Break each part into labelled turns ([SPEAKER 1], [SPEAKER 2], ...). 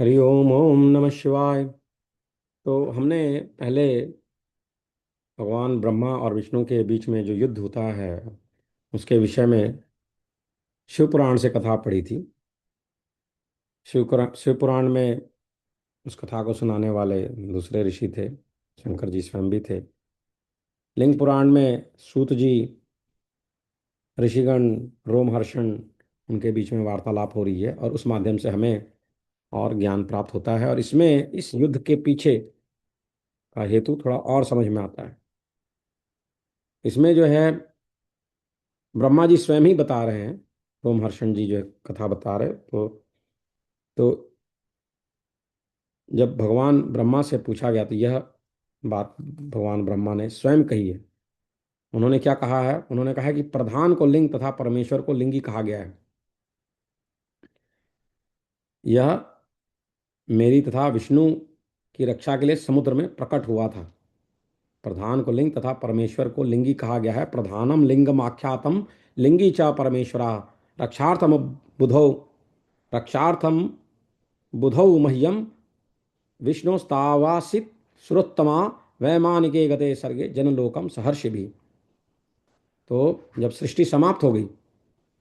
[SPEAKER 1] हरि ओम ओम नमः शिवाय। तो हमने पहले भगवान ब्रह्मा और विष्णु के बीच में जो युद्ध होता है उसके विषय में शिव पुराण से कथा पढ़ी थी। शिव पुराण में उस कथा को सुनाने वाले दूसरे ऋषि थे, शंकर जी स्वयं भी थे। लिंग पुराण में सूत जी, ऋषिगण, रोमहर्षण, उनके बीच में वार्तालाप हो रही है और उस माध्यम से हमें और ज्ञान प्राप्त होता है और इसमें इस युद्ध के पीछे का हेतु थोड़ा और समझ में आता है। इसमें जो है ब्रह्मा जी स्वयं ही बता रहे हैं, रोमहर्षण जी जो है कथा बता रहे, तो जब भगवान ब्रह्मा से पूछा गया तो यह बात भगवान ब्रह्मा ने स्वयं कही है। उन्होंने क्या कहा है? उन्होंने कहा है कि प्रधान को लिंग तथा परमेश्वर को लिंगी कहा गया है। यह मेरी तथा विष्णु की रक्षा के लिए समुद्र में प्रकट हुआ था। प्रधान को लिंग तथा परमेश्वर को लिंगी कहा गया है। प्रधानम लिंगम आख्यातम लिंगी च परमेश्वरा रक्षार्थम बुधौ रक्षार्थम बुधौ मह्यम विष्णुस्तावासित सुरोत्तमा वैमानिके गते सर्गे जनलोकम सहर्षि भी। तो जब सृष्टि समाप्त हो गई,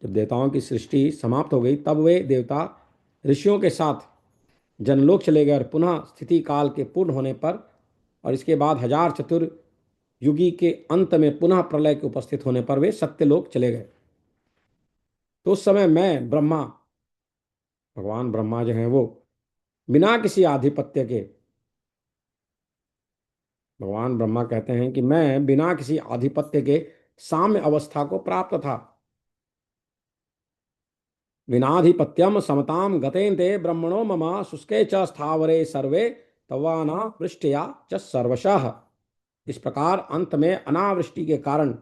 [SPEAKER 1] जब देवताओं की सृष्टि समाप्त हो गई, तब वे देवता ऋषियों के साथ जनलोक चले गए और पुनः स्थिति काल के पूर्ण होने पर और इसके बाद हजार चतुर्युगी के अंत में पुनः प्रलय के उपस्थित होने पर वे सत्यलोक चले गए। तो उस समय मैं ब्रह्मा, भगवान ब्रह्मा जो हैं वो बिना किसी आधिपत्य के, भगवान ब्रह्मा कहते हैं कि मैं बिना किसी आधिपत्य के साम्य अवस्था को प्राप्त था। विनाधिपत्यम समताम गतेन्ते ब्रह्मणो मम शुष्के च स्थावरे सर्वे तवाना वृष्टया च सर्वशः। इस प्रकार अंत में अनावृष्टि के कारण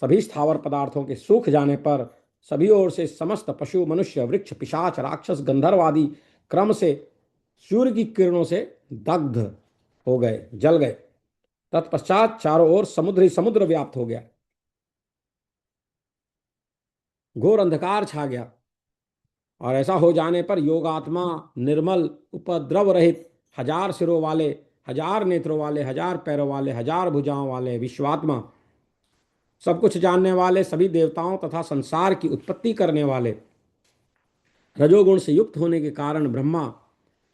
[SPEAKER 1] सभी स्थावर पदार्थों के सूख जाने पर सभी ओर से समस्त पशु मनुष्य वृक्ष पिशाच राक्षस गंधर्व आदि क्रम से सूर्य की किरणों से दग्ध हो गए, जल गए। तत्पश्चात चारों ओर समुद्र ही समुद्र व्याप्त हो गया, घोर अंधकार छा गया। और ऐसा हो जाने पर योगात्मा निर्मल उपद्रव रहित हजार सिरों वाले, हजार नेत्रों वाले, हजार पैरों वाले, हजार भुजाओं वाले विश्वात्मा, सब कुछ जानने वाले, सभी देवताओं तथा संसार की उत्पत्ति करने वाले, रजोगुण से युक्त होने के कारण ब्रह्मा,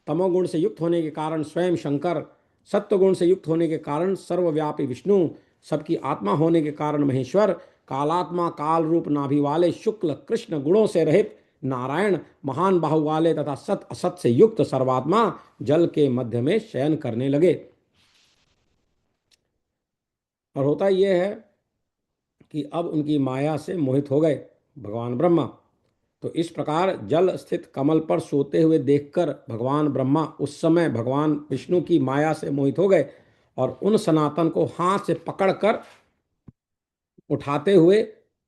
[SPEAKER 1] तमोगुण से युक्त होने के कारण स्वयं शंकर, सत्वगुण से युक्त होने के कारण सर्वव्यापी विष्णु, सबकी आत्मा होने के कारण महेश्वर, कालात्मा काल रूप नाभि वाले शुक्ल कृष्ण गुणों से रहित नारायण, महान बाहु वाले तथा सत असत से युक्त सर्वात्मा जल के मध्य में शयन करने लगे। और होता यह है कि अब उनकी माया से मोहित हो गए भगवान ब्रह्मा। तो इस प्रकार जल स्थित कमल पर सोते हुए देखकर भगवान ब्रह्मा उस समय भगवान विष्णु की माया से मोहित हो गए और उन सनातन को हाथ से पकड़कर उठाते हुए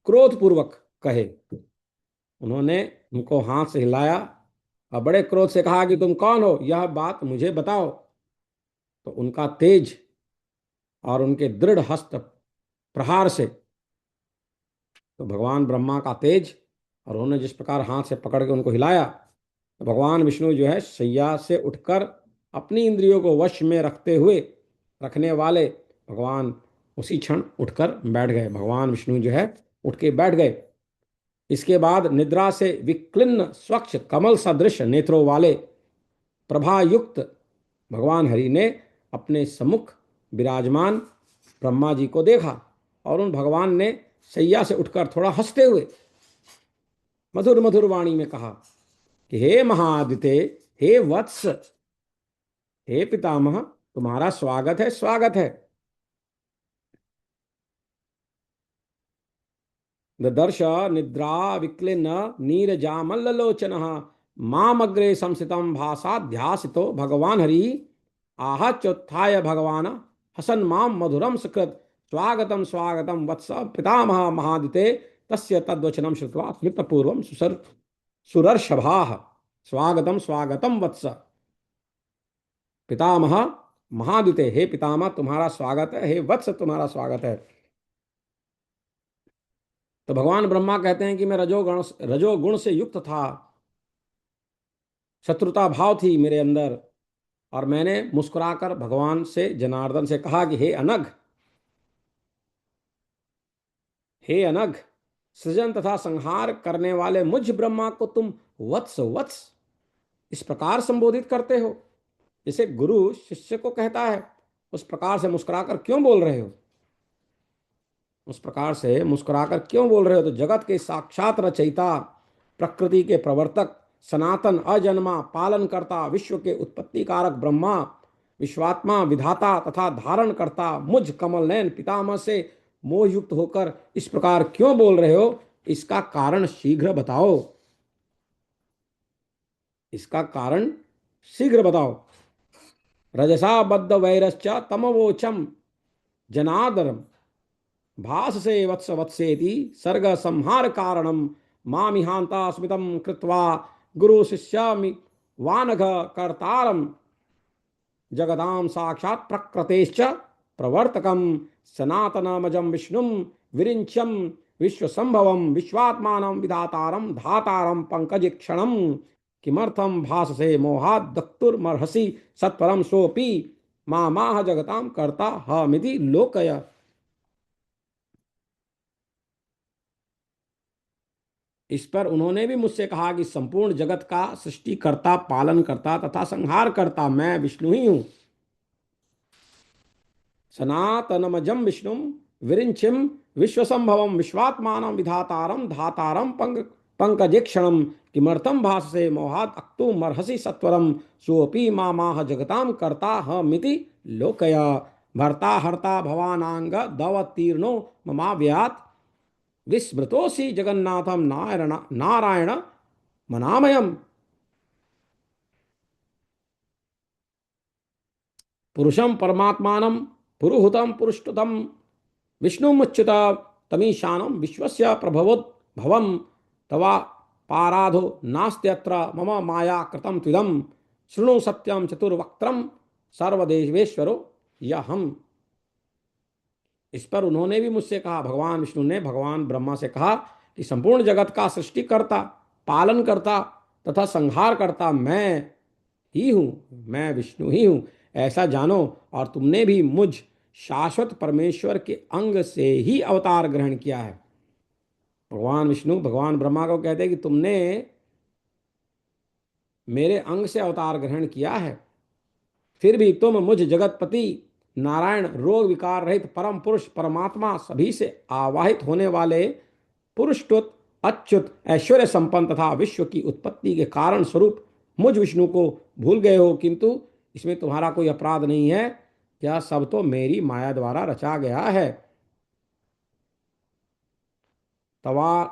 [SPEAKER 1] क्रोधपूर्वक कहे। उन्होंने उनको हाथ से हिलाया और बड़े क्रोध से कहा कि तुम कौन हो, यह बात मुझे बताओ। तो उनका तेज और उनके दृढ़ हस्त प्रहार से, तो भगवान ब्रह्मा का तेज और उन्होंने जिस प्रकार हाथ से पकड़ के उनको हिलाया, तो भगवान विष्णु जो है शैया से उठकर अपनी इंद्रियों को वश में रखते हुए रखने वाले भगवान उसी क्षण उठकर बैठ गए। भगवान विष्णु जो है उठ के बैठ गए। इसके बाद निद्रा से विक्लिन्न स्वच्छ कमल सदृश नेत्रों वाले प्रभायुक्त भगवान हरि ने अपने सम्मुख विराजमान ब्रह्मा जी को देखा और उन भगवान ने शैया से उठकर थोड़ा हंसते हुए मधुर मधुर वाणी में कहा कि हे महादिते, हे वत्स, हे पितामह, तुम्हारा स्वागत है, स्वागत है। ददर्श निद्रा विक्लिन्न नीरजामल्लोचन मामग्रे संसितम भाषा ध्यासितो भगवान हरि आह चोत्थाय भगवान हसन माम मधुरम सुकृत स्वागतम स्वागतम वत्स पितामह महादिते तस्य तद्वचनम श्रुत्वा स्मृतपूर्वम सुरर्षभा स्वागतम स्वागतम वत्स पितामह महादिते, हे पितामह तुम्हारा स्वागत है, हे वत्स तुम्हारा स्वागत है। तो भगवान ब्रह्मा कहते हैं कि मैं रजोगुण से युक्त था, शत्रुता भाव थी मेरे अंदर, और मैंने मुस्कुराकर भगवान से, जनार्दन से कहा कि हे अनघ, सृजन तथा संहार करने वाले मुझ ब्रह्मा को तुम वत्स वत्स इस प्रकार संबोधित करते हो। जैसे गुरु शिष्य को कहता है उस प्रकार से मुस्कुराकर क्यों बोल रहे हो? उस प्रकार से मुस्कुराकर क्यों बोल रहे हो? तो जगत के साक्षात रचयिता, प्रकृति के प्रवर्तक, सनातन अजन्मा पालन करता, विश्व के उत्पत्ति कारक ब्रह्मा, विश्वात्मा विधाता तथा धारण करता मुझ कमल नयन पितामह से मोहयुक्त होकर इस प्रकार क्यों बोल रहे हो? इसका कारण शीघ्र बताओ। इसका कारण शीघ्र बताओ। रजसा बद्ध वैरश्च तमवोचम जनादरम भास से वत्स वत्सेति सर्ग संहार कारणम मामिहांता स्मितम कृत्वा गुरु शिष्यामि वानघ कर्तारम जगदाम साक्षात् प्रकृतेश्च प्रवर्तकम सनातनमजम विष्णुम विरिंचम विश्वसंभवम विश्वात्मानं विधातारम धातारम पंकजिक्षणम किमर्थम भाससे मोहात् दक्तुर्मर्हसि सत्परम सोपि मामाह जगताम कर्ता हमिति लोकय। इस पर उन्होंने भी मुझसे कहा कि संपूर्ण जगत का सृष्टिकर्ता, पालन करता तथा संहार करता मैं विष्णु ही हूं। सनातनमजम विष्णु विरिंचिम विश्वसंभवम विश्वात्मान विधातारम धातारम पंकजेक्षणम किमर्थम भाससे मोहात अक्तुमर्हसि सत्वरम सोपि मामाह जगताम कर्ता हमिति लोकया। भर्ता हर्ता भवानांग दवतीर्णो ममाव्यात विस्मृतोऽसि जगन्नाथम नारायण नारायण मनामयम। पुरुषम परमात्मानं पुरुहुतम पुरुषोत्तम विष्णुमुच्युत तमीशानम विश्वस्य प्रभवोद भवम तवा पाराधो नास्त्यत्र मम माया कृतं त्विदम शृणु सत्यम चतुर्वक्त्रम सर्वदेवेश्वरो यहम। इस पर उन्होंने भी मुझसे कहा, भगवान विष्णु ने भगवान ब्रह्मा से कहा कि संपूर्ण जगत का सृष्टिकर्ता, पालन करता तथा संहार करता मैं ही हूं, मैं विष्णु ही हूं, ऐसा जानो। और तुमने भी मुझ शाश्वत परमेश्वर के अंग से ही अवतार ग्रहण किया है। भगवान विष्णु भगवान ब्रह्मा को कहते हैं कि तुमने मेरे अंग से अवतार ग्रहण किया है, फिर भी तुम मुझ जगतपति नारायण रोग विकार रहित परम पुरुष परमात्मा, सभी से आवाहित होने वाले पुरुषत्व अच्युत ऐश्वर्य संपन्न तथा विश्व की उत्पत्ति के कारण स्वरूप मुझ विष्णु को भूल गए हो। किंतु इसमें तुम्हारा कोई अपराध नहीं है, यह सब तो मेरी माया द्वारा रचा गया है। तवा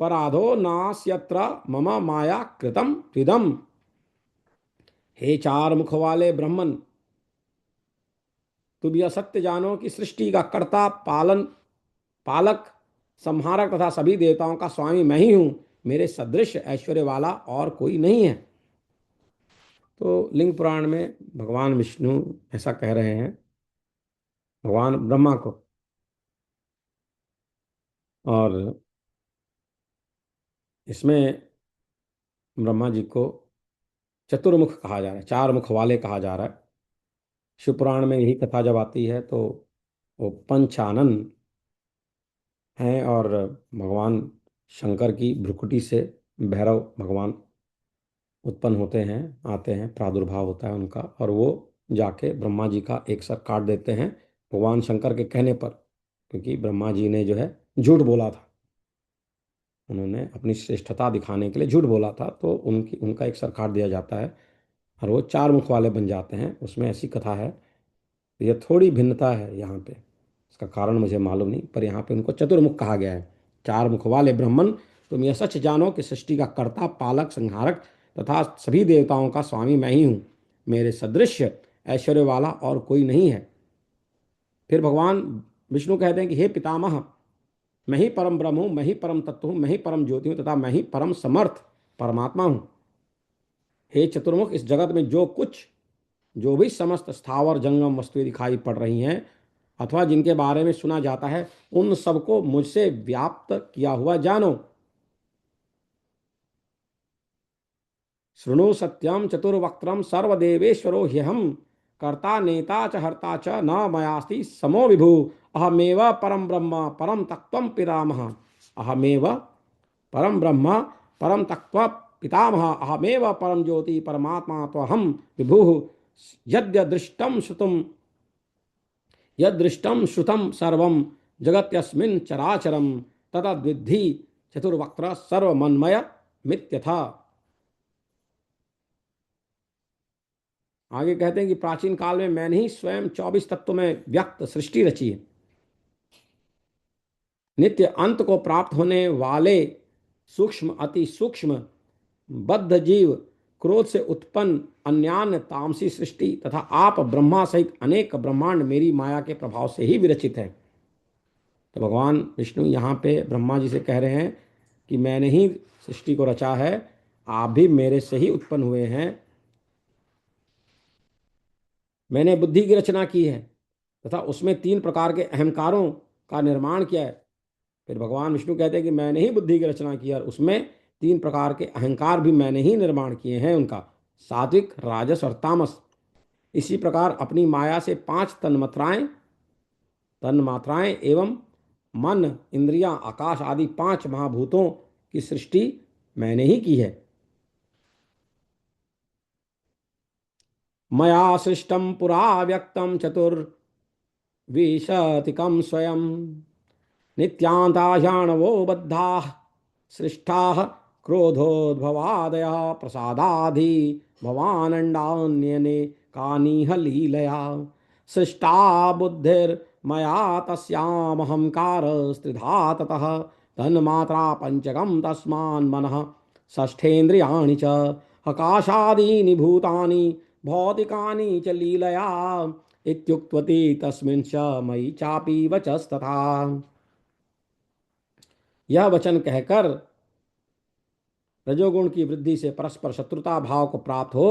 [SPEAKER 1] पराधो नास्यत्र मम माया कृतम त्विदम। हे चार मुख वाले ब्रह्मन, तुम यह सत्य जानो कि सृष्टि का कर्ता, पालन पालक, संहारक तथा सभी देवताओं का स्वामी मैं ही हूं, मेरे सदृश ऐश्वर्य वाला और कोई नहीं है। तो लिंग पुराण में भगवान विष्णु ऐसा कह रहे हैं भगवान ब्रह्मा को, और इसमें ब्रह्मा जी को चतुर्मुख कहा जा रहा है, चार मुख वाले कहा जा रहा है। शिव पुराण में यही कथा जब आती है तो वो पंचानन हैं, और भगवान शंकर की भ्रुकुटी से भैरव भगवान उत्पन्न होते हैं, आते हैं, प्रादुर्भाव होता है उनका, और वो जाके ब्रह्मा जी का एक सर काट देते हैं भगवान शंकर के कहने पर, क्योंकि ब्रह्मा जी ने जो है झूठ बोला था, उन्होंने अपनी श्रेष्ठता दिखाने के लिए झूठ बोला था, तो उनका एक सर काट दिया जाता है और वो चार मुख वाले बन जाते हैं। उसमें ऐसी कथा है, यह थोड़ी भिन्नता है यहाँ पे, इसका कारण मुझे मालूम नहीं, पर यहाँ पे उनको चतुर्मुख कहा गया है। चार मुख वाले ब्राह्मण, तुम यह सच जानो कि सृष्टि का कर्ता, पालक, संहारक तथा सभी देवताओं का स्वामी मैं ही हूँ, मेरे सदृश ऐश्वर्य वाला और कोई नहीं है। फिर भगवान विष्णु कहते हैं कि हे पितामह, मैं ही परम ब्रह्म हूँ, मैं ही परम तत्व हूँ, मैं ही परम ज्योति हूँ तथा मैं ही परम समर्थ परमात्मा हूँ। हे चतुर्मुख, इस जगत में जो भी समस्त स्थावर जंगम वस्तुएं दिखाई पड़ रही हैं अथवा जिनके बारे में सुना जाता है, उन सबको मुझसे व्याप्त किया हुआ जानो। शृणु सत्यम चतुर्वक्त्रम सर्वदेवेश्वरो ह्यहम कर्ता नेता च हर्ता च न मयास्ति समो विभु अहमेव परम ब्रह्म परम तत्त्वम पितामह अहमेव परम ब्रह्म परम तत्व पितामह अहमेव परम ज्योति परमात्मा त्वहम विभु यदृष्टम श्रुतम सर्वम जगत्यस्मिन् चराचरम ततद्विद्धि चतुर्वक्त्र सर्वमन्मय मित्यथा। आगे कहते हैं कि प्राचीन काल में मैंने ही स्वयं 24 तत्वों में व्यक्त सृष्टि रची है। नित्य अंत को प्राप्त होने वाले सूक्ष्म अति सूक्ष्म बद्ध जीव क्रोध से उत्पन्न अन्यान्य तामसी सृष्टि तथा आप ब्रह्मा सहित अनेक ब्रह्मांड मेरी माया के प्रभाव से ही विरचित है। तो भगवान विष्णु यहाँ पे ब्रह्मा जी से कह रहे हैं कि मैंने ही सृष्टि को रचा है, आप भी मेरे से ही उत्पन्न हुए हैं। मैंने बुद्धि की रचना की है तथा उसमें 3 प्रकार के अहंकारों का निर्माण किया है। फिर भगवान विष्णु कहते हैं कि मैंने ही बुद्धि की रचना की और उसमें 3 प्रकार के अहंकार भी मैंने ही निर्माण किए हैं, उनका सात्विक राजस और तामस। इसी प्रकार अपनी माया से 5 तन्मात्राएं एवं मन इंद्रियां आकाश आदि 5 महाभूतों की सृष्टि मैंने ही की है। मया सृष्टम पुरा व्यक्तम चतुर्विशतिकम स्वयं नित्यांतायाणवो बद्धाः सृष्टाः क्रोधोद्भवादयः प्रसादाधि भवानंडान्यने कानीह लीलया सृष्टा बुद्धिर्मया तस्यामहंकार स्त्रिधा ततः तन्मात्रा पंचकं तस्मान् मनः षष्ठेन्द्रियाणि च आकाशादीनि भूतानि भौतिकानि च लीलया इत्युक्तवती तस्मिन् च मयि चापि वचस्तथा। यह वचन कहकर रजोगुण की वृद्धि से परस्पर शत्रुता भाव को प्राप्त हो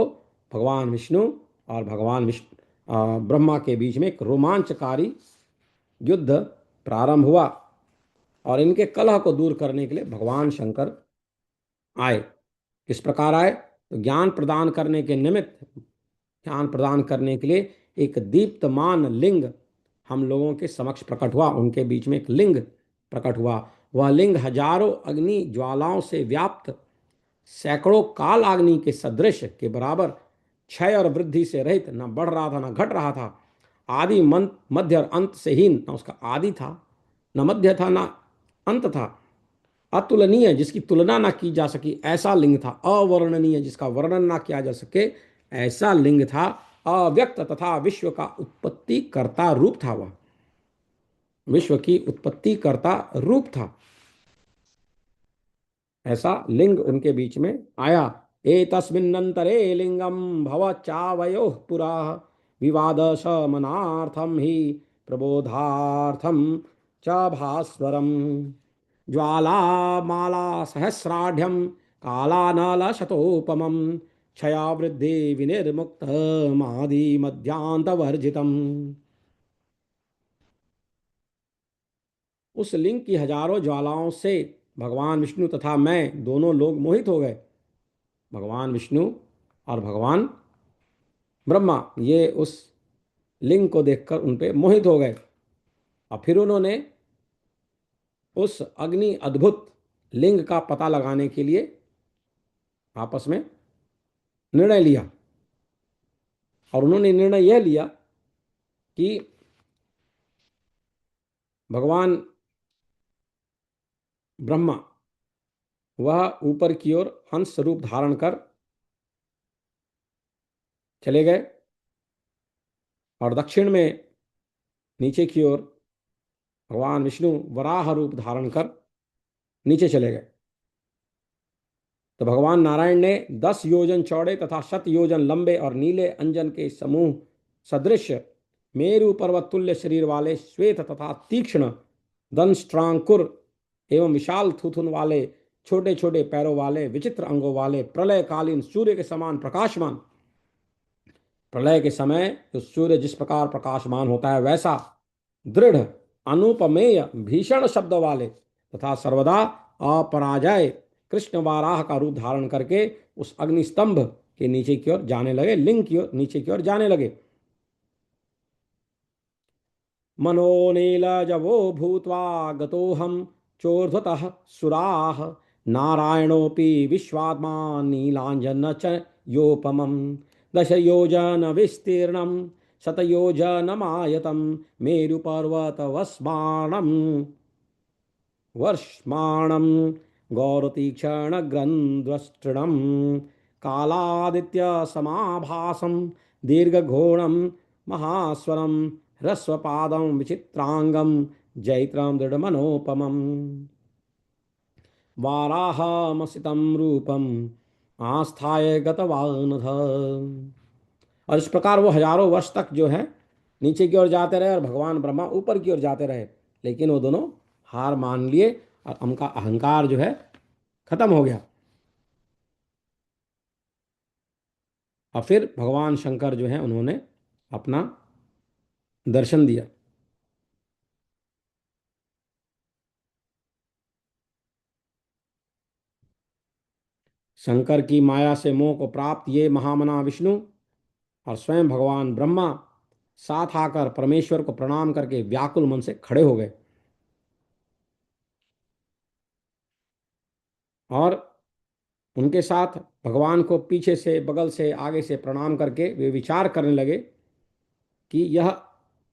[SPEAKER 1] भगवान विष्णु और भगवान ब्रह्मा के बीच में एक रोमांचकारी युद्ध प्रारंभ हुआ और इनके कलह को दूर करने के लिए भगवान शंकर आए। किस प्रकार आए? तो ज्ञान प्रदान करने के निमित्त, ज्ञान प्रदान करने के लिए एक दीप्तमान लिंग हम लोगों के समक्ष प्रकट हुआ। उनके बीच में एक लिंग प्रकट हुआ। वह लिंग हजारों अग्नि ज्वालाओं से व्याप्त सैकड़ों काल अग्नि के सदृश के बराबर क्षय और वृद्धि से रहित, न बढ़ रहा था न घट रहा था, आदि मध्य और अंत से हीन, न उसका आदि था न मध्य था न अंत था, अतुलनीय जिसकी तुलना ना की जा सकी ऐसा लिंग था, अवर्णनीय जिसका वर्णन ना किया जा सके ऐसा लिंग था, अव्यक्त तथा विश्व का उत्पत्ति कर्ता रूप था। वह विश्व की उत्पत्ति कर्ता रूप था, ऐसा लिंग उनके बीच में आया। एतस्मिन्नन्तरे लिंगम भवच्चावयोः पुरा विवाद शमनार्थम ही प्रबोधार्थम च भास्वरम ज्वालामाला सहस्राढ्यम कालानल शतोपमम क्षया वृद्धि विनिर्मुक्त मादि मध्यांतवर्जितम। उस लिंग की हजारों ज्वालाओं से भगवान विष्णु तथा मैं दोनों लोग मोहित हो गए। भगवान विष्णु और भगवान ब्रह्मा ये उस लिंग को देखकर उन पे मोहित हो गए और फिर उन्होंने उस अग्नि अद्भुत लिंग का पता लगाने के लिए आपस में निर्णय लिया। और उन्होंने निर्णय यह लिया कि भगवान ब्रह्मा वह ऊपर की ओर हंस रूप धारण कर चले गए और दक्षिण में नीचे की ओर भगवान विष्णु वराह रूप धारण कर नीचे चले गए। तो भगवान नारायण ने 10 योजन चौड़े तथा 100 योजन लंबे और नीले अंजन के समूह सदृश मेरु पर्वत तुल्य शरीर वाले श्वेत तथा तीक्ष्ण दंष्ट्रांकुर एवं विशाल थुथुन वाले छोटे छोटे पैरों वाले विचित्र अंगों वाले प्रलयकालीन सूर्य के समान प्रकाशमान, प्रलय के समय तो सूर्य जिस प्रकार प्रकाशमान होता है वैसा दृढ़ अनुपमेय भीषण शब्द वाले तथा सर्वदा अपराजय कृष्ण वाराह का रूप धारण करके उस अग्नि स्तंभ के नीचे की ओर जाने लगे, लिंग की ओर नीचे की ओर जाने लगे। मनोनीलजवो भूत्वा गतोऽहं चोर्ध्वतः सुराः नारायणोऽपि विश्वात्मा नीलाञ्जन च योपमं दशयोजनविस्तीर्णं शतयोजनमायतं मेरुपर्वतवस्मानं वर्ष्माणं गौरतीक्ष्णग्रन्थ्वस्तृणं कालादित्यसमाभासं दीर्घघोणं महास्वरं ह्रस्वपादं विचित्रांगं जैत्रं दृढ़मनोपमम् वाराहमसितं रूपम आस्थाय गतवानथ। और इस प्रकार वो हजारों वर्ष तक जो है नीचे की ओर जाते रहे और भगवान ब्रह्मा ऊपर की ओर जाते रहे, लेकिन वो दोनों हार मान लिए और उनका अहंकार जो है खत्म हो गया। और फिर भगवान शंकर जो है उन्होंने अपना दर्शन दिया। शंकर की माया से मोह को प्राप्त ये महामना विष्णु और स्वयं भगवान ब्रह्मा साथ आकर परमेश्वर को प्रणाम करके व्याकुल मन से खड़े हो गए और उनके साथ भगवान को पीछे से, बगल से, आगे से प्रणाम करके वे विचार करने लगे कि यह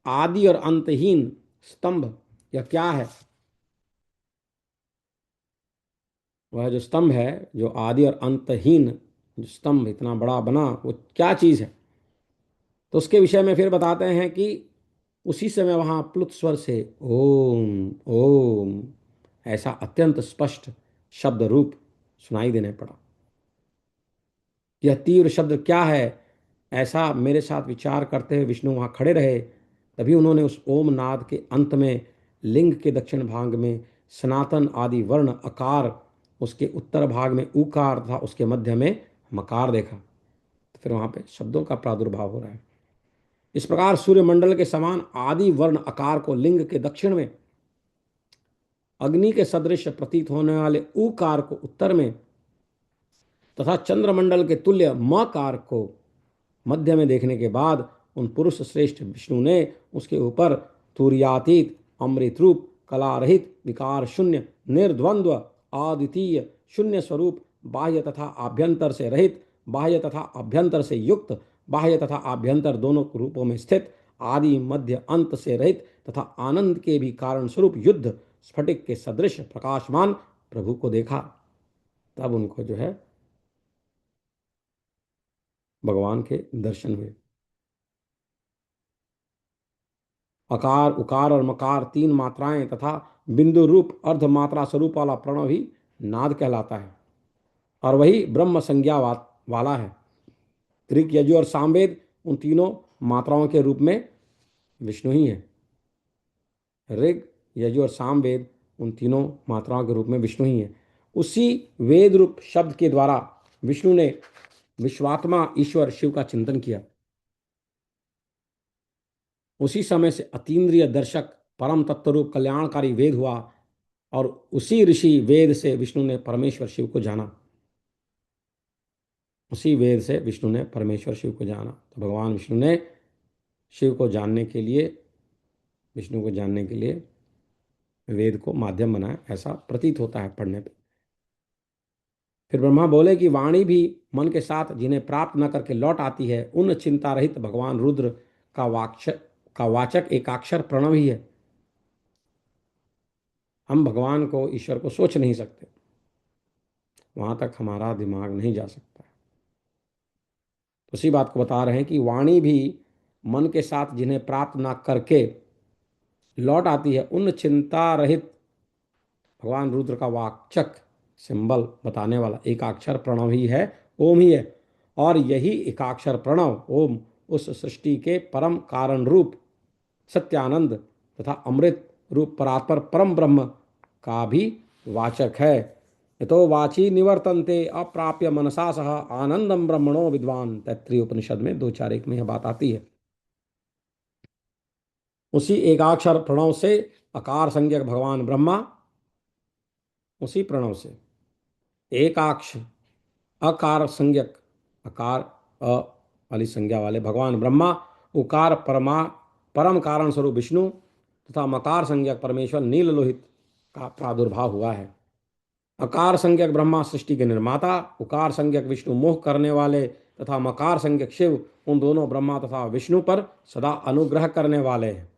[SPEAKER 1] आदि और अंतहीन स्तंभ यह क्या है। वह जो स्तंभ है, जो आदि और अंतहीन जो स्तंभ इतना बड़ा बना, वो क्या चीज है। तो उसके विषय में फिर बताते हैं कि उसी समय वहां प्लुत स्वर से ओम ओम ऐसा अत्यंत स्पष्ट शब्द रूप सुनाई देने पड़ा। यह तीव्र शब्द क्या है, ऐसा मेरे साथ विचार करते हुए विष्णु वहां खड़े रहे। तभी उन्होंने उस ओम नाद के अंत में लिंग के दक्षिण भाग में सनातन आदि वर्ण अकार, उसके उत्तर भाग में उकार तथा उसके मध्य में मकार देखा। तो फिर वहां पे शब्दों का प्रादुर्भाव हो रहा है। इस प्रकार सूर्यमंडल के समान आदि वर्ण आकार को लिंग के दक्षिण में, अग्नि के सदृश प्रतीत होने वाले उकार को उत्तर में तथा चंद्रमंडल के तुल्य मकार को मध्य में देखने के बाद उन पुरुष श्रेष्ठ विष्णु ने उसके ऊपर तुर्यातीत अमृत रूप कला रहित विकार शून्य निर्द्वंद्व अद्वितीय शून्य स्वरूप बाह्य तथा आभ्यंतर से रहित, बाह्य तथा आभ्यंतर से युक्त, बाह्य तथा आभ्यंतर दोनों रूपों में स्थित, आदि मध्य अंत से रहित तथा आनंद के भी कारण स्वरूप युद्ध स्फटिक के सदृश प्रकाशमान प्रभु को देखा। तब उनको जो है भगवान के दर्शन हुए। अकार उकार और मकार तीन मात्राएं तथा बिंदु रूप अर्ध मात्रा स्वरूप वाला प्रणव ही नाद कहलाता है और वही ब्रह्म संज्ञा वाला है। ऋग यजु और सामवेद उन तीनों मात्राओं के रूप में विष्णु ही है। ऋग यजु और सामवेद उन तीनों मात्राओं के रूप में विष्णु ही है। उसी वेद रूप शब्द के द्वारा विष्णु ने विश्वात्मा ईश्वर शिव का चिंतन किया। उसी समय से अतीन्द्रिय दर्शक परम तत्वरूप कल्याणकारी वेद हुआ और उसी ऋषि वेद से विष्णु ने परमेश्वर शिव को जाना। उसी वेद से विष्णु ने परमेश्वर शिव को जाना। तो भगवान विष्णु ने शिव को जानने के लिए, विष्णु को जानने के लिए वेद को माध्यम बनाया, ऐसा प्रतीत होता है पढ़ने पे। फिर ब्रह्मा बोले कि वाणी भी मन के साथ जिन्हें प्राप्त न करके लौट आती है, उन चिंता रहित भगवान रुद्र का वाचक एकाक्षर प्रणव ही है। हम भगवान को, ईश्वर को सोच नहीं सकते, वहां तक हमारा दिमाग नहीं जा सकता। तो उसी बात को बता रहे हैं कि वाणी भी मन के साथ जिन्हें प्राप्त ना करके लौट आती है, उन चिंता रहित भगवान रुद्र का वाचक सिंबल बताने वाला एकाक्षर प्रणव ही है, ओम ही है। और यही एकाक्षर प्रणव ओम उस सृष्टि के परम कारण रूप सत्यानंद तथा अमृत रूप परात्पर परम ब्रह्म का भी वाचक है। यतो वाची निवर्तन्ते अप्राप्य मनसा सह आनंदम ब्रह्मणो विद्वान, तैत्रीय उपनिषद में 241 में यह बात आती है। उसी एकाक्षर प्रणव से अकार संज्ञक भगवान ब्रह्मा, उसी प्रणव से एकाक्ष अकार संज्ञक, अकार अ वाली संज्ञा वाले भगवान ब्रह्मा, उकार परमा परम कारण स्वरूप विष्णु तथा मकार संज्ञक परमेश्वर नील लोहित का प्रादुर्भाव हुआ है। अकार संज्ञक ब्रह्मा सृष्टि के निर्माता, उकार संज्ञक विष्णु मोह करने वाले तथा मकार संज्ञक शिव उन दोनों ब्रह्मा तथा विष्णु पर सदा अनुग्रह करने वाले हैं।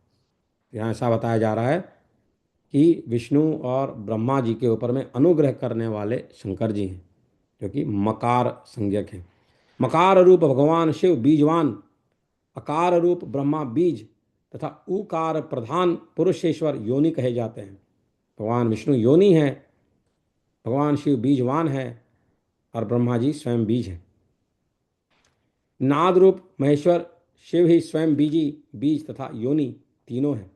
[SPEAKER 1] यहाँ ऐसा बताया जा रहा है कि विष्णु और ब्रह्मा जी के ऊपर में अनुग्रह करने वाले शंकर जी हैं, जो कि मकार संज्ञक हैं। मकार रूप भगवान शिव बीजवान, अकार रूप ब्रह्मा बीज तथा उकार प्रधान पुरुषेश्वर योनि कहे जाते हैं। भगवान विष्णु योनि है, भगवान शिव बीजवान है और ब्रह्मा जी स्वयं बीज हैं। नाद रूप महेश्वर शिव ही स्वयं बीजी, बीज तथा योनि तीनों हैं।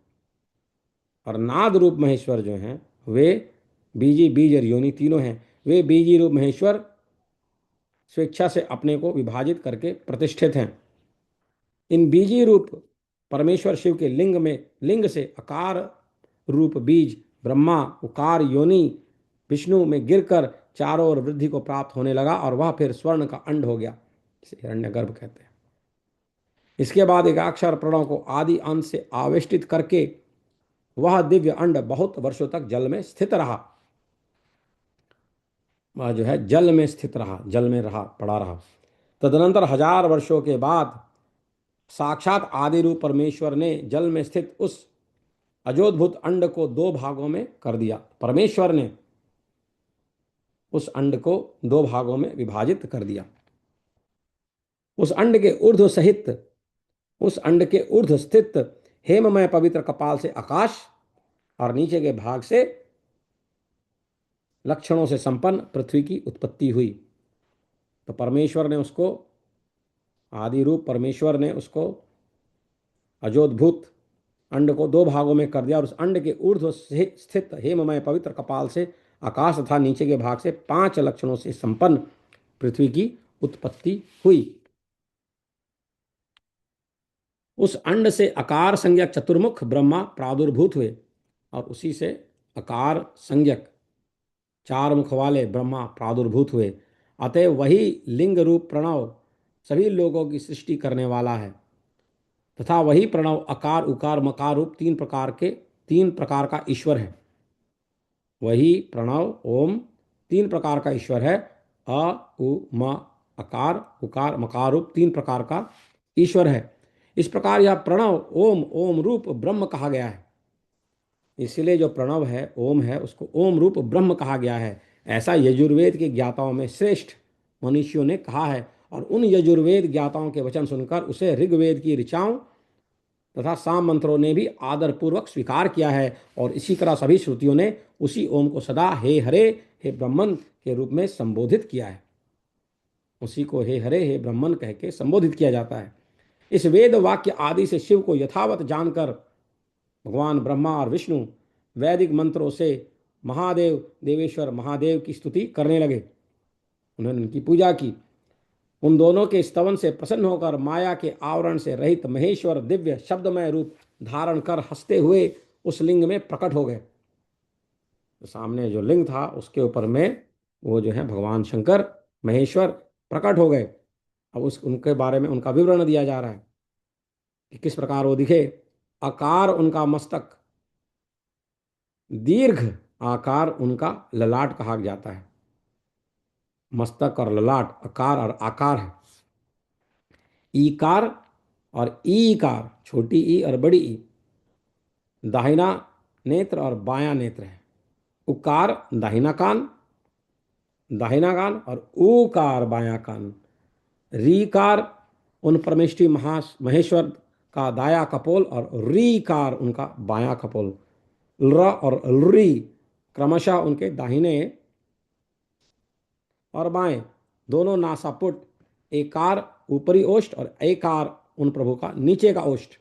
[SPEAKER 1] और नाद रूप महेश्वर जो हैं वे बीजी, बीज और योनि तीनों हैं। वे बीजी रूप महेश्वर स्वेच्छा से अपने को विभाजित करके प्रतिष्ठित हैं। इन बीजी रूप परमेश्वर शिव के लिंग से अकार रूप बीज ब्रह्मा उकार योनि विष्णु में गिरकर चारों ओर वृद्धि को प्राप्त होने लगा और वह फिर स्वर्ण का अंड हो गया, इसे हिरण्यगर्भ कहते हैं। इसके बाद एकाक्षर प्रणव को आदि अंत से आवेष्टित करके वह दिव्य अंड बहुत वर्षों तक जल में स्थित रहा। वह जो है जल में स्थित रहा, जल में रहा, पड़ा रहा। तदनंतर 1000 वर्षों के बाद साक्षात आदि रूप परमेश्वर ने जल में स्थित उस अजोद्भुत अंड को 2 भागों में कर दिया। परमेश्वर ने उस अंड को 2 भागों में विभाजित कर दिया। उस अंड के ऊर्ध्व स्थित हेममय पवित्र कपाल से आकाश और नीचे के भाग से लक्षणों से संपन्न पृथ्वी की उत्पत्ति हुई। तो परमेश्वर ने उसको, आदि रूप परमेश्वर ने उसको अजोद्भुत अंड को 2 भागों में कर दिया और उस अंड के ऊर्ध्व स्थित हेममय पवित्र कपाल से आकाश तथा नीचे के भाग से 5 लक्षणों से संपन्न पृथ्वी की उत्पत्ति हुई। उस अंड से अकार संज्ञक चतुर्मुख ब्रह्मा प्रादुर्भूत हुए और उसी से अकार संज्ञक 4 मुख वाले ब्रह्मा प्रादुर्भूत हुए। अतः वही लिंग रूप प्रणव सभी लोगों की सृष्टि करने वाला है तथा वही प्रणव अकार उकार मकार रूप 3 प्रकार का ईश्वर है। वही प्रणव ओम 3 प्रकार का ईश्वर है। अ उ म अकार उकार मकार रूप 3 प्रकार का ईश्वर है। इस प्रकार यह प्रणव ओम रूप ब्रह्म कहा गया है। इसलिए जो प्रणव है ओम है उसको ओम रूप ब्रह्म कहा गया है। ऐसा यजुर्वेद के ज्ञाताओं में श्रेष्ठ मनुष्यों ने कहा है और उन यजुर्वेद ज्ञाताओं के वचन सुनकर उसे ऋग्वेद की ऋचाओं तथा साम मंत्रों ने भी आदरपूर्वक स्वीकार किया है। और इसी तरह सभी श्रुतियों ने उसी ओम को सदा हे हरे हे ब्रह्मन के रूप में संबोधित किया है। उसी को हे हरे हे ब्रह्मन कह के संबोधित किया जाता है। इस वेद वाक्य आदि से शिव को यथावत जानकर भगवान ब्रह्मा और विष्णु वैदिक मंत्रों से महादेव देवेश्वर महादेव की स्तुति करने लगे। उन्होंने उनकी पूजा की। उन दोनों के स्तवन से प्रसन्न होकर माया के आवरण से रहित महेश्वर दिव्य शब्दमय रूप धारण कर हंसते हुए उस लिंग में प्रकट हो गए। तो सामने जो लिंग था उसके ऊपर में वो जो है भगवान शंकर महेश्वर प्रकट हो गए। अब उनके बारे में उनका विवरण दिया जा रहा है कि किस प्रकार वो दिखे। आकार उनका मस्तक, दीर्घ आकार उनका ललाट कहा जाता है। मस्तक और ललाट आकार और आकार है। ईकार और ईकार, छोटी ई और बड़ी ई, दाहिना नेत्र और बायां नेत्र है। उकार दाहिना कान और ऊकार बायां कान। रीकार उन परमेष्ठी महेश्वर का दाया कपोल और रीकार उनका बायां कपोल। ल और री क्रमशः उनके दाहिने और बाएं दोनों नासापुट। एकार ऊपरी ओष्ठ और एकार उन प्रभु का नीचे का ओष्ठ।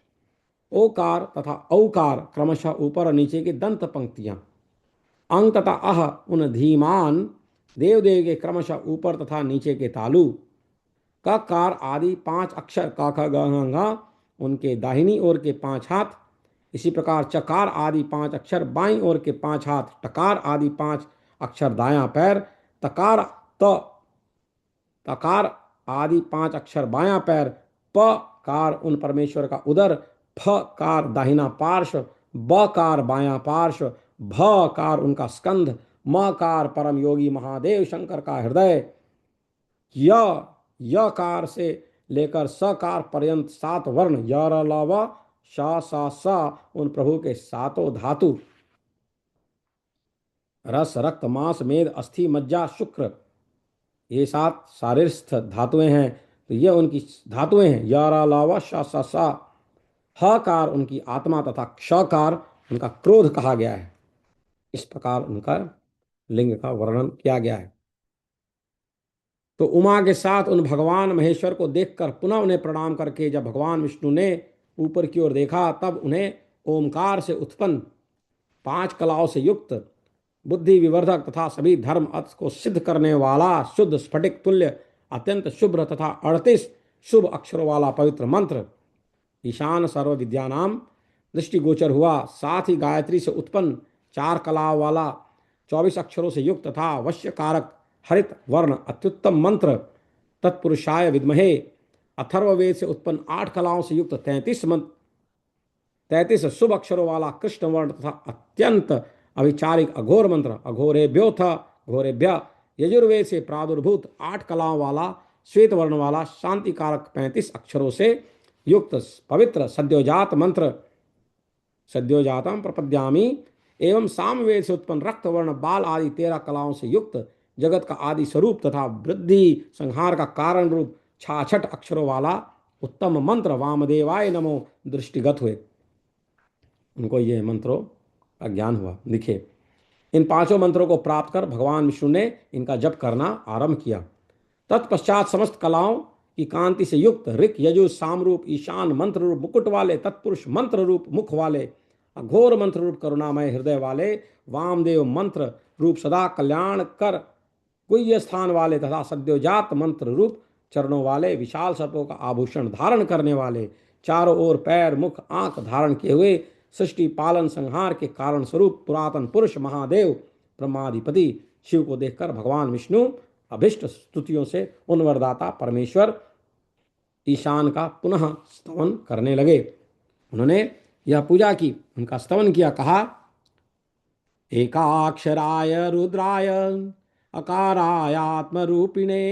[SPEAKER 1] ओकार तथा औकार क्रमशः ऊपर और नीचे की दंत पंक्तियां। अंग तथा अह उन धीमान देवदेव के क्रमशः ऊपर तथा नीचे के तालु। ककार आदि 5 अक्षर का ख ग घ घ उनके दाहिनी ओर के 5 हाथ। इसी प्रकार चकार आदि 5 अक्षर बाईं ओर के 5 हाथ। टकार आदि 5 अक्षर दायां पैर। तकार त तकार आदि 5 अक्षर बायां पैर, प कार उन परमेश्वर का उदर, फ कार दाहिना पार्श्व, ब कार बायां पार्श्व, भ कार उनका स्कंध, म कार परम योगी महादेव शंकर का हृदय, य य कार से लेकर सकार पर्यंत 7 वर्ण, य र ल व श स स उन प्रभु के सातों धातु, रस रक्त मांस मेद अस्थि मज्जा शुक्र, ये 7 शारीरस्थ धातुएं हैं। तो ये उनकी धातुएं हैं। य र ल व श स स। हकार उनकी आत्मा तथा क्षकार उनका क्रोध कहा गया है। इस प्रकार उनका लिंग का वर्णन किया गया है। तो उमा के साथ उन भगवान महेश्वर को देखकर पुनः उन्हें प्रणाम करके जब भगवान विष्णु ने ऊपर की ओर देखा, तब उन्हें ओमकार से उत्पन्न 5 कलाओं से युक्त बुद्धि विवर्धक तथा सभी धर्म अर्थ को सिद्ध करने वाला शुद्ध स्फटिक तुल्य अत्यंत शुभ्र तथा 38 शुभ अक्षरों वाला पवित्र मंत्र ईशान सर्व विद्यानाम दृष्टिगोचर हुआ। साथ ही गायत्री से उत्पन्न 4 कलाओं वाला 24 अक्षरों से युक्त तथा वश्य कारक हरित वर्ण अत्युत्तम मंत्र तत्पुरुषाय विद्महे, अथर्ववेद से उत्पन्न 8 कलाओं से युक्त 33 शुभ अक्षरों वाला कृष्ण वर्ण तथा अत्यंत अविचारिक अघोर मंत्र अघोरेभ्यो था घोरेभ्य, यजुर्वेद से प्रादुर्भूत 8 कलाओं वाला श्वेत वर्ण वाला शांति कारक 35 अक्षरों से युक्त पवित्र सद्योजात मंत्र सद्योजातम प्रपद्यामी, एवं सामवेद से उत्पन्न रक्त वर्ण बाल आदि 13 कलाओं से युक्त जगत का आदि स्वरूप तथा वृद्धि संहार का कारण रूप 66 अक्षरों वाला उत्तम मंत्र वामदेवाय नमो दृष्टिगत हुए। उनको ये मंत्रों का ज्ञान हुआ, दिखे। इन 5 मंत्रों को प्राप्त कर भगवान विष्णु ने इनका जप करना आरंभ किया। तत्पश्चात समस्त कलाओं की कांति से युक्त ऋक यजु सामरूप ईशान मंत्र रूप मुकुट वाले, तत्पुरुष मंत्र रूप मुख वाले, अघोर मंत्र रूप करुणामय हृदय वाले, वामदेव मंत्र रूप सदा कल्याण कर गुह्य स्थान वाले तथा सद्योजात मंत्र रूप चरणों वाले, विशाल सर्पों का आभूषण धारण करने वाले, चारों ओर पैर मुख आंख धारण किए हुए, सृष्टि पालन संहार के कारण स्वरूप पुरातन पुरुष महादेव ब्रह्माधिपति शिव को देखकर भगवान विष्णु अभिष्ट स्तुतियों से उन वरदाता परमेश्वर ईशान का पुनः स्तवन करने लगे। उन्होंने यह पूजा की, उनका स्तवन किया, कहा एकाक्षराय रुद्राय अकारायात्मरूपिणे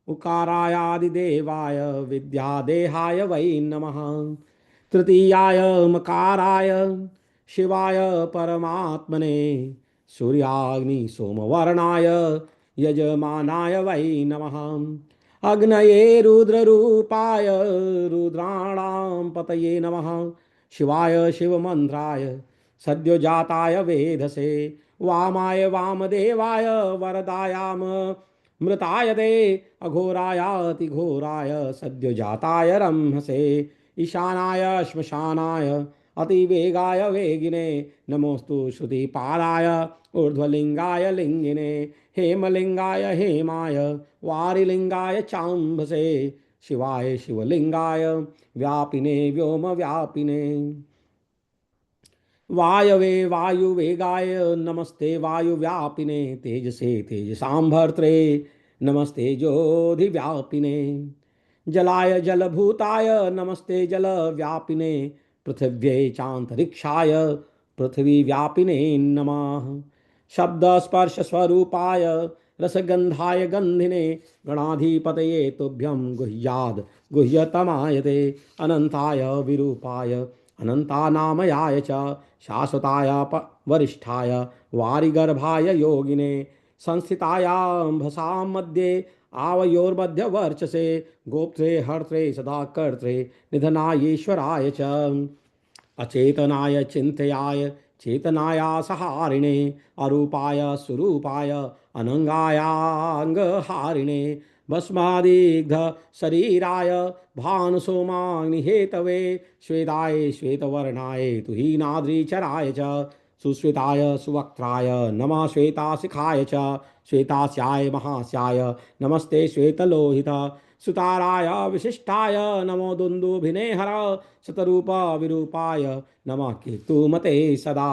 [SPEAKER 1] उकारायादिदेवाय विद्यादेहाय वै नमः, तृतीयाय मकाराय शिवाय परमात्मने सूर्याग्नि सोमवर्णाय यजमानाय वै नमः, अग्नये रुद्ररूपाय रुद्राणां पतये नमः, शिवाय शिवमन्त्राय सद्योजाताय वेधसे, वामाय वामदेवाय वरदायाम मृताय ते अघोरायातिघोराय सद्योजाताय रंहसे, ईशानाय श्मशानाय अतिवेगाय वेगिने नमोस्तु श्रुतिपादाय ऊर्ध्वलिंगाय लिंगिने, हेमलिंगाय हेमाय वारिलिंगाय चांभसे, शिवाय शिवलिंगाय व्यापिने व्योम व्यापिने, वायवे वायुवेगाय नमस्ते वायुव्यापिने, तेजसे तेजसांभर्त्रे नमस्ते ज्योतिव्यापिने, जलाय जलभूताय नमस्ते जलव्यापिने, पृथिव्यै चान्तरिक्षाय पृथ्वीव्यापिने नमः, शब्द स्पर्श स्वरूपाय रसगंधाय गंधिने, गणाधिपतये तुभ्यं गुह्याद गुह्यतमाय ते, अनंताय विरूपाय अनंतानामयाय च, शाश्वताय वरिष्ठाय वारिगर्भाय योगिने, संस्थितायां मध्ये आवयोर्मध्यवर्चसे, गोप्त्रे हर्त्रे सदा कर्त्रे निधनायेश्वराय च, अचेतनाय चिंतयाय चेतनाया सहारिणे, अरूपाय सुरूपाय अनंगायांगहारिणे, भस्मादिग्ध शरीराय भानुसोमाग्निहेतवे, श्वेताय श्वेतवर्णाय तुहीनाद्रिचराय च, सुश्वेताय सुवक्त्राय नमः, श्वेताशिखाय च, श्वेतास्याय महास्याय नमस्ते, श्वेतलोहित सुताराय विशिष्टाय नमो, दुन्दुभिने हर शतरूप विरूपाय नमः, केतुमते सदा।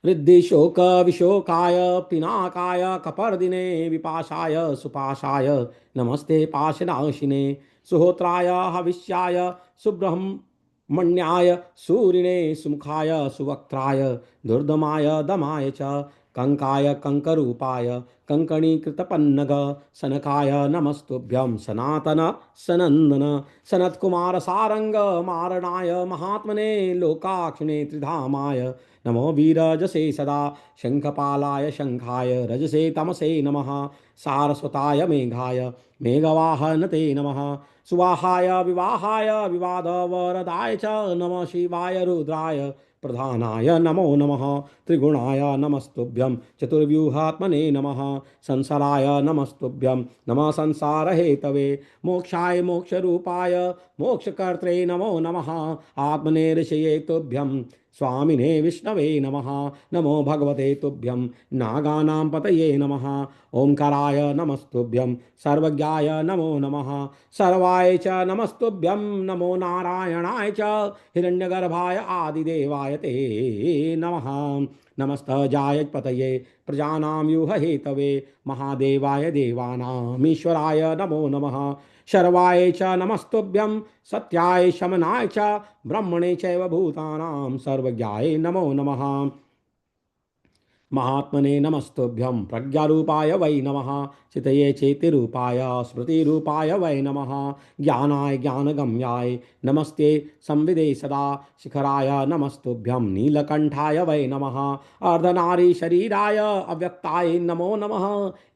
[SPEAKER 1] रिद्धि शोक विशोकाय पिनाकाय कपर्दिने विपाशाय सुपाशाय नमस्ते पाशनाशिने सुहोत्राय हविष्याय सुब्रह्मण्याय सूरिणे सुमुखाय सुवक्त्राय दुर्दमाय दमाय च कंकाय कंकरूपाय कंकणीकृतपन्नग सनकाय नमस्तुभ्यं सनातन सनंदन सनत्कुमार सारंग मारणाय महात्मने लोकाक्षिणे त्रिधामाय नमो वीरजसे सदा शंखपालाय शंखाय रजसे तमसे नमः सारस्वताय मेघाय मेघवाहनते नमः सुवाहाय विवाहाय विवादवरदाय च नमः शिवाय रुद्राय प्रधानाय नमो नमः त्रिगुणाय नमस्तुभ्यं चतुर्व्यूहात्मने नमः संसाराय नमस्तुभ्यं नमः संसारहेतवे मोक्षाय मोक्षरूपाय मोक्षकर्त्रे नमो नमः आत्मने ऋषये तुभ्यं स्वामिने विष्णवे नमः नमो भगवते तुभ्यं नागानां पतये नमः ओंकाराय नमस्तुभ्यं सर्वज्ञाय नमो नमः सर्वाय च नमस्तुभ्यं नमो नारायणाय च हिरण्यगर्भाय आदिदेवाय ते नमः नमस्तजाय पतये प्रजानां व्यूहहेतवे महादेवाय देवानामीश्वराय नमो नमः शर्वाय च नमस्तुभ्यं सत्याय शमनाय च ब्रह्मणे चैव भूतानां सर्वज्ञाय नमो नमः महात्मने नमस्तुभ्यं प्रज्ञारूपाय वै नमः चितये चेतिरूपाय स्मृतिरूपाय वै नमः ज्ञानाय ज्ञानगम्याय नमस्ते संविदे सदा शिखराय नमस्तुभ्यं नीलकंठाय वै नमः अर्धनारी शरीराय अव्यक्ताय नमो नमः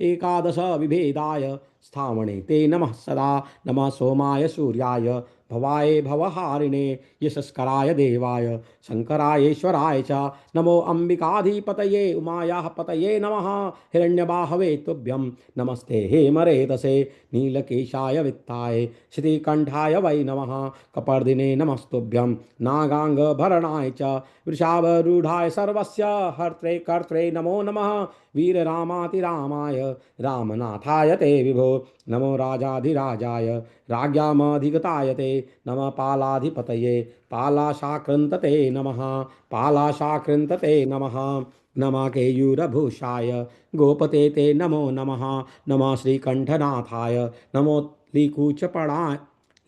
[SPEAKER 1] एकादश विभेदाय स्थावणे ते नमः सदा नमः सोमाय सूर्याय भवाय भवहारिणे यशस्कराय देवाय शंकरायेश्वराय च नमो अंबिकाधिपतये उमायाः पतये नमः हिरण्यबाहवे तुभ्यं नमस्ते हेमरेतसे नीलकेशाय वित्ताय श्रीकंठाय वै नमः कपर्दिने नमस्तुभ्यं नागांगभरणाय च वृषावरूढ़ाय सर्वस्य हर्त्रे कर्त्रे नमो नमः वीररामातिरामाय रामनाथाय ते विभो नमो राजाधिराजाय राज्ञामधिगताय ते नमः पालाधिपतये पालाशाकृन्तते नमः पालाशाकृन्तते नमः नमः केयूरभूषाय गोपते ते नमो नमः नमः श्रीकंठनाथाय नमो लिकुचपणाय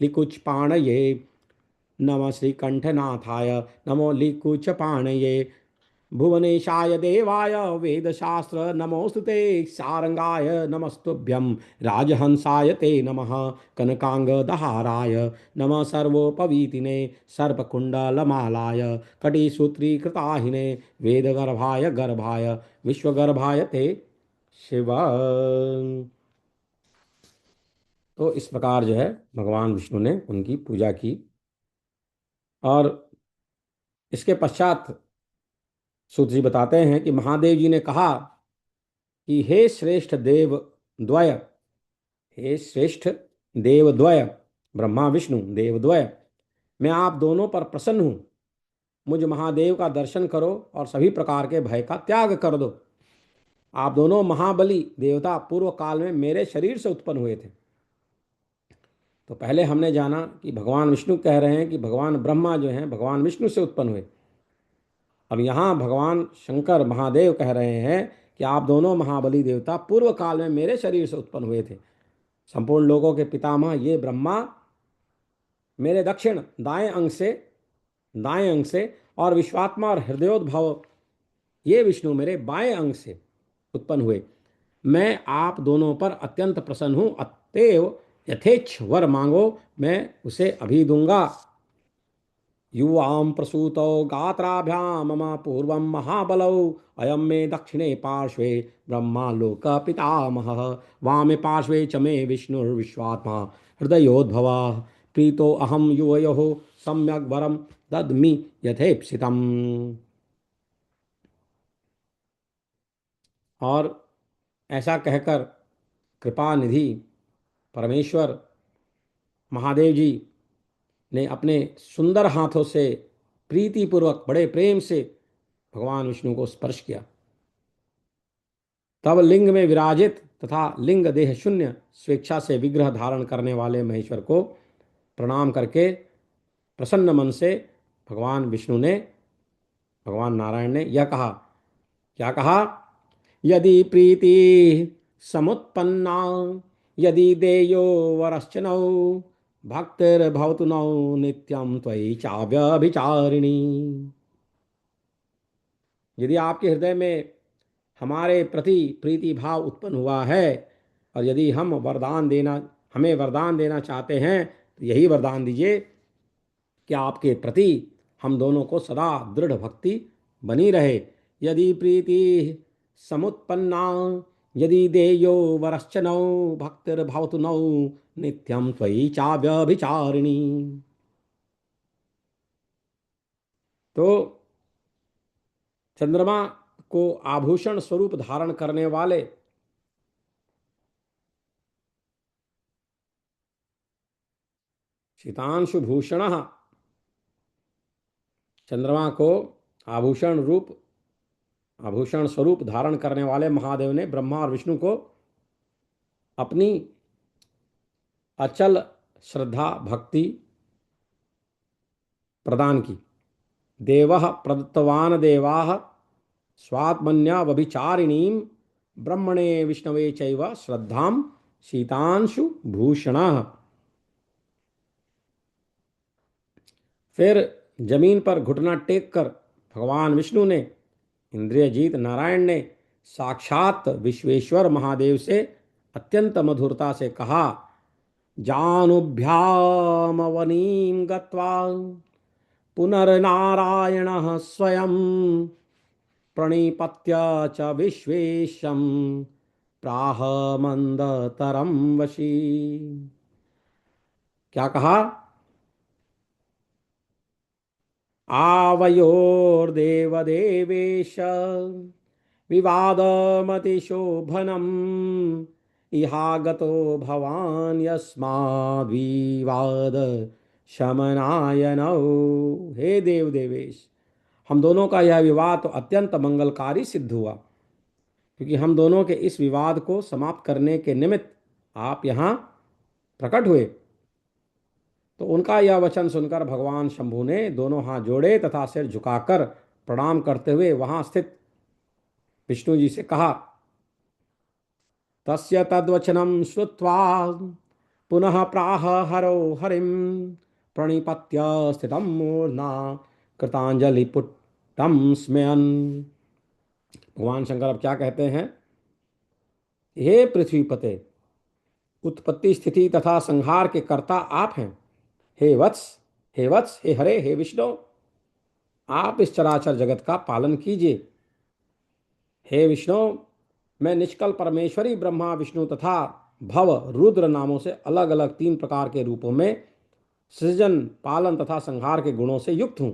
[SPEAKER 1] लिकुचपाणये नमः श्रीकंठनाथाय नमो लिकुचपाणये भुवनेशाय देवाय वेदशास्त्र नमोस्तुते सारंगाय नमस्तुभ्यं राजहंसाय ते नमः कनकांगदहाराय नमः सर्वोपवीतिने सर्पकुंडलमालाय कटिसूत्रीकृताहिने वेदगर्भाय गर्भाय विश्वगर्भाय ते शिव। तो इस प्रकार जो है भगवान विष्णु ने उनकी पूजा की। और इसके पश्चात सूत जी बताते हैं कि महादेव जी ने कहा कि हे श्रेष्ठ देव द्वय, हे श्रेष्ठ देवद्वय, ब्रह्मा विष्णु देवद्वय, मैं आप दोनों पर प्रसन्न हूं। मुझ महादेव का दर्शन करो और सभी प्रकार के भय का त्याग कर दो। आप दोनों महाबली देवता पूर्व काल में मेरे शरीर से उत्पन्न हुए थे। तो पहले हमने जाना कि भगवान विष्णु कह रहे हैं कि भगवान ब्रह्मा जो हैं भगवान विष्णु से उत्पन्न हुए। अब यहाँ भगवान शंकर महादेव कह रहे हैं कि आप दोनों महाबली देवता पूर्व काल में मेरे शरीर से उत्पन्न हुए थे। संपूर्ण लोगों के पितामह ये ब्रह्मा मेरे दक्षिण दाएं अंग से और विश्वात्मा और हृदयोद्भव ये विष्णु मेरे बाएं अंग से उत्पन्न हुए। मैं आप दोनों पर अत्यंत प्रसन्न हूँ, अतएव यथेच्छ वर मांगो, मैं उसे अभी दूंगा। युवां प्रसूतौ गात्राभ्यां मम पूर्वं महाबलौ अयं मे दक्षिणे पार्श्वे ब्रह्मा लोकपितामहः वामे पार्श्वे च मे विष्णुर्विश्वात्मा हृदयोद्भवः प्रीतो अहं युवयोः सम्यग् वरं दद्मि यथेप्सितम्। और ऐसा कहकर कृपा निधि परमेश्वर महादेव जी ने अपने सुंदर हाथों से प्रीतिपूर्वक बड़े प्रेम से भगवान विष्णु को स्पर्श किया। तब लिंग में विराजित तथा लिंग देह शून्य स्वेच्छा से विग्रह धारण करने वाले महेश्वर को प्रणाम करके प्रसन्न मन से भगवान विष्णु ने, भगवान नारायण ने यह कहा क्या कहा? यदि प्रीति समुत्पन्ना, यदि देयो वरश्चनौ, भक्तिर्भवतु नौ नित्यं त्वयि चाव्यभिचारिणी। यदि आपके हृदय में हमारे प्रति प्रीति भाव उत्पन्न हुआ है, और यदि हमें वरदान देना चाहते हैं, तो यही वरदान दीजिए कि आपके प्रति हम दोनों को सदा दृढ़ भक्ति बनी रहे। यदि प्रीति समुत्पन्ना, यदि देयो वरश्च नौ, भक्तिर्भवतु नौ नित्यं त्वयि चाव्यभिचारिणी। तो चंद्रमा को आभूषण स्वरूप धारण करने वाले शीतांशु भूषण, चंद्रमा को आभूषण रूप आभूषण स्वरूप धारण करने वाले महादेव ने ब्रह्मा और विष्णु को अपनी अचल श्रद्धा भक्ति प्रदान की। देवः प्रदत्तवान् देवाः स्वात्मन्यावभिचारिणीं ब्रह्मणे विष्णवे चैव श्रद्धां शीतांशु भूषणः। फिर जमीन पर घुटना टेक कर भगवान विष्णु ने, इंद्रियजीत नारायण ने साक्षात विश्वेश्वर महादेव से अत्यंत मधुरता से कहा, जानुभ्यामवनीं गत्वा पुनर्नारायणः स्वयं प्रणिपत्य च विश्वेशं प्राह मंदतरम वशी। क्या कहा? आवयोर्देवदेवेश विवादमतिशोभनम् इहागतो भवान् यस्माद्विवाद शमनाय नौ। हे देव देवेश, हम दोनों का यह विवाद तो अत्यंत मंगलकारी सिद्ध हुआ, क्योंकि हम दोनों के इस विवाद को समाप्त करने के निमित्त आप यहाँ प्रकट हुए। तो उनका यह वचन सुनकर भगवान शंभु ने दोनों हाथ जोड़े तथा सिर झुकाकर प्रणाम करते हुए वहां स्थित विष्णु जी से कहा, तस्य तद्वचनं श्रुत्वा पुनः प्राह हरो हरिम प्रणिपत्य स्थितं मूर्धा कृतांजलि पुट्टम स्मयन। भगवान शंकर अब क्या कहते हैं? हे पृथ्वीपते, उत्पत्ति स्थिति तथा संहार के कर्ता आप हैं। हे वत्स, हे वत्स, हे हरे, हे विष्णु, आप इस चराचर जगत का पालन कीजिए। हे विष्णु, मैं निष्कल परमेश्वरी ब्रह्मा विष्णु तथा भव रुद्र नामों से अलग अलग 3 प्रकार के रूपों में सृजन पालन तथा संहार के गुणों से युक्त हूं।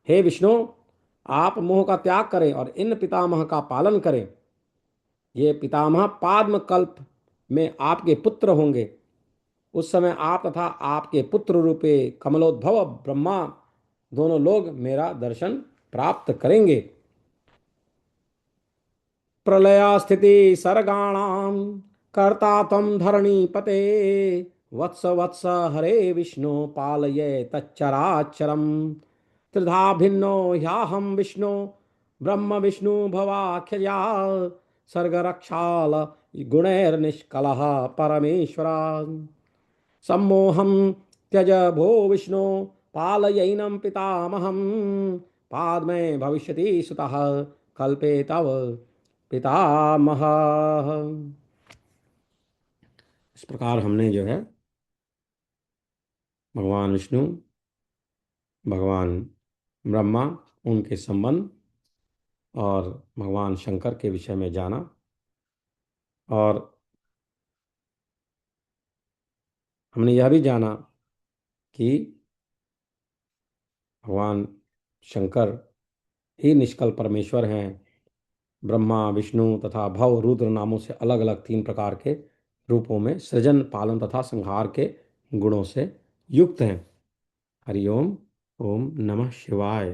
[SPEAKER 1] हे विष्णु, आप मोह का त्याग करें और इन पितामह का पालन करें। ये पितामह पाद्म कल्प में आपके पुत्र होंगे। उस समय आप तथा आपके पुत्र रूपे कमलोद्भव ब्रह्मा दोनों लोग मेरा दर्शन प्राप्त करेंगे। प्रलया स्थिति सर्गाणाम कर्ता तम धरणी पते, वत्स वत्स हरे विष्णु पालये तच्चराचरम। त्रिधा भिन्नो ह्याहम विष्णु ब्रह्म विष्णु भवाख्यया, सर्ग रक्षाल गुणैर्निष्कलः परमेश्वरा। सम्मोहं त्यज भो विष्णु पालयैनं पितामहं, पाद्मे भविष्यति सुतः कल्पे तव पितामह। इस प्रकार हमने जो है भगवान विष्णु, भगवान ब्रह्मा, उनके संबंध और भगवान शंकर के विषय में जाना। और हमने यह भी जाना कि भगवान शंकर ही निष्कल परमेश्वर हैं। ब्रह्मा विष्णु तथा भव रुद्र नामों से अलग अलग 3 प्रकार के रूपों में सृजन पालन तथा संहार के गुणों से युक्त हैं। हरिओम। ओम नमः शिवाय।